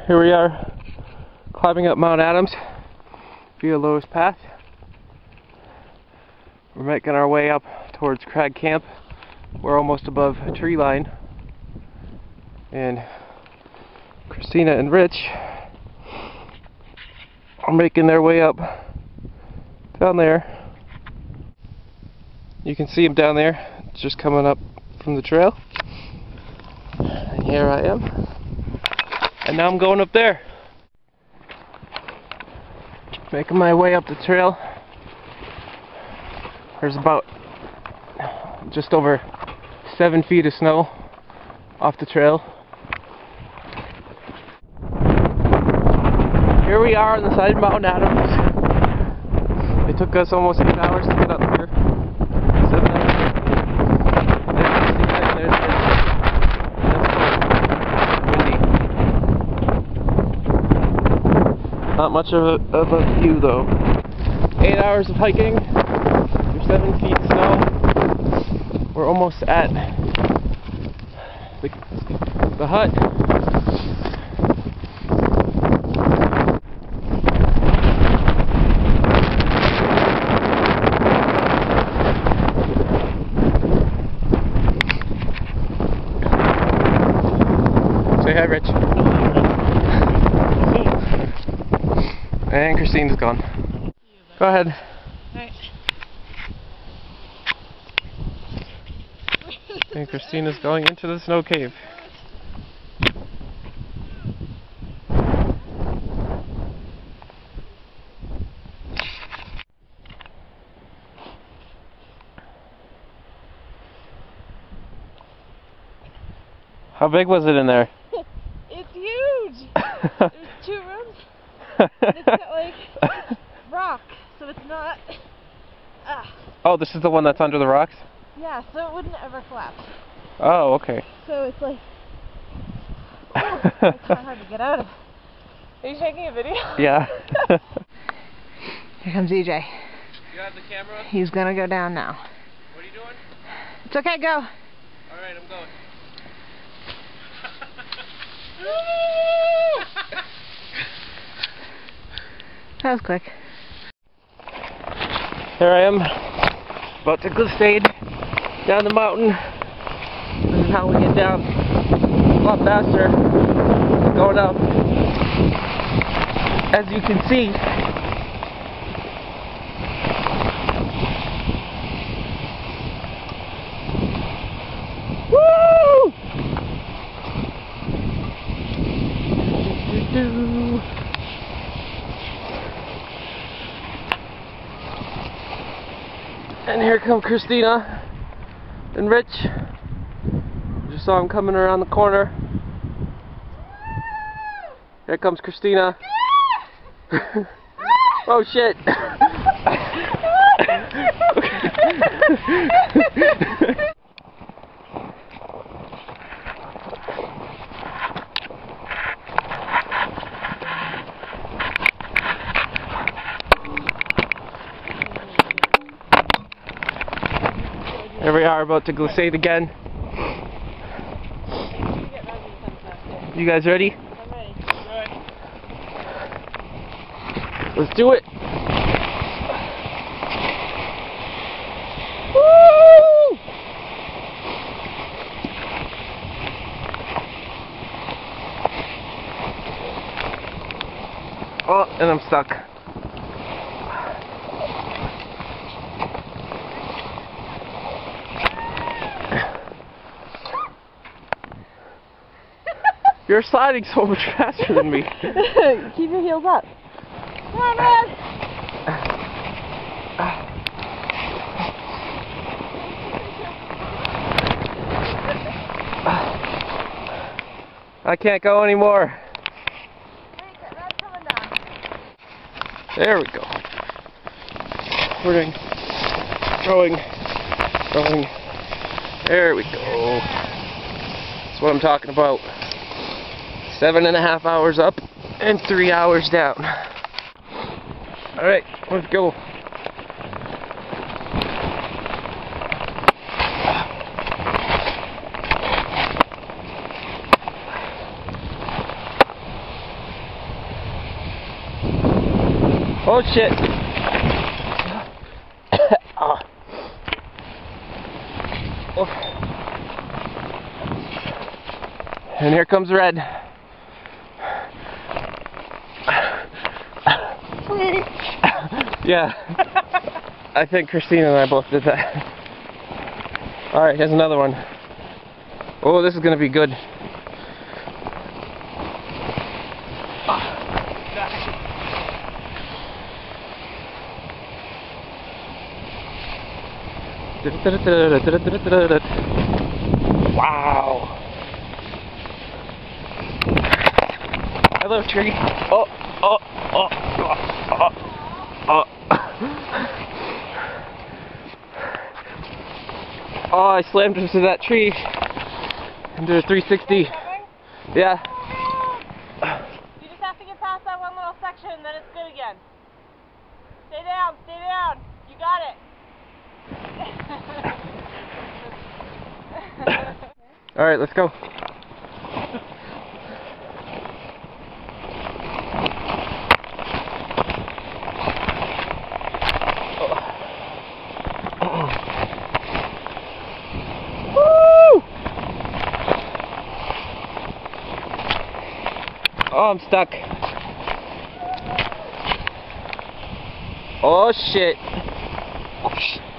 Here we are, climbing up Mount Adams via Lowe's Path. We're making our way up towards Crag Camp. We're almost above a tree line. And Christina and Rich are making their way up down there. You can see them down there, just coming up from the trail. And here I am. And now I'm going up there. Making my way up the trail. There's about just over 7 feet of snow off the trail. Here we are on the side of Mount Adams. It took us almost 8 hours to get up here. 7 hours. Not much of a view though. 8 hours of hiking. There's 7 feet of snow. We're almost at the hut. Say hi, Rich. And Christine's gone. Go ahead. Right. And Christina's going into the snow cave. How big was it in there? It's huge! There's 2 rooms. And it's got like rock, so it's not. Oh, this is the one that's under the rocks? Yeah, so it wouldn't ever collapse. Oh, okay. So it's like. Oh, it's kind of hard to get out of. Are you taking a video? Yeah. Here comes EJ. You have the camera? He's gonna go down now. What are you doing? It's okay, go. Alright, I'm going. That was quick. Here I am, about to glissade down the mountain. This is how we get down. A lot faster going up. As you can see, woo! And here come Christina and Rich. Just saw him coming around the corner. Here comes Christina. Oh shit! Here we are, about to glissade again. You guys ready? I'm ready. Let's do it! Woo! Oh, and I'm stuck. You're sliding so much faster than me. Keep your heels up. Come on, man. I can't go anymore. That's coming down. There we go. We're doing throwing. There we go. That's what I'm talking about. 7.5 hours up and 3 hours down. Alright, let's go. Oh shit. Oh. Oh. And here comes Red. Yeah. I think Christina and I both did that. Alright, here's another one. Oh, this is gonna be good. Wow. Hello, tree. Oh, oh, oh, oh, oh, oh. Oh, I slammed into that tree. Into a 360. Yeah. You just have to get past that one little section, then it's good again. Stay down, stay down. You got it. Alright, let's go. Woo! Oh, I'm stuck. Oh shit. Oh, shit.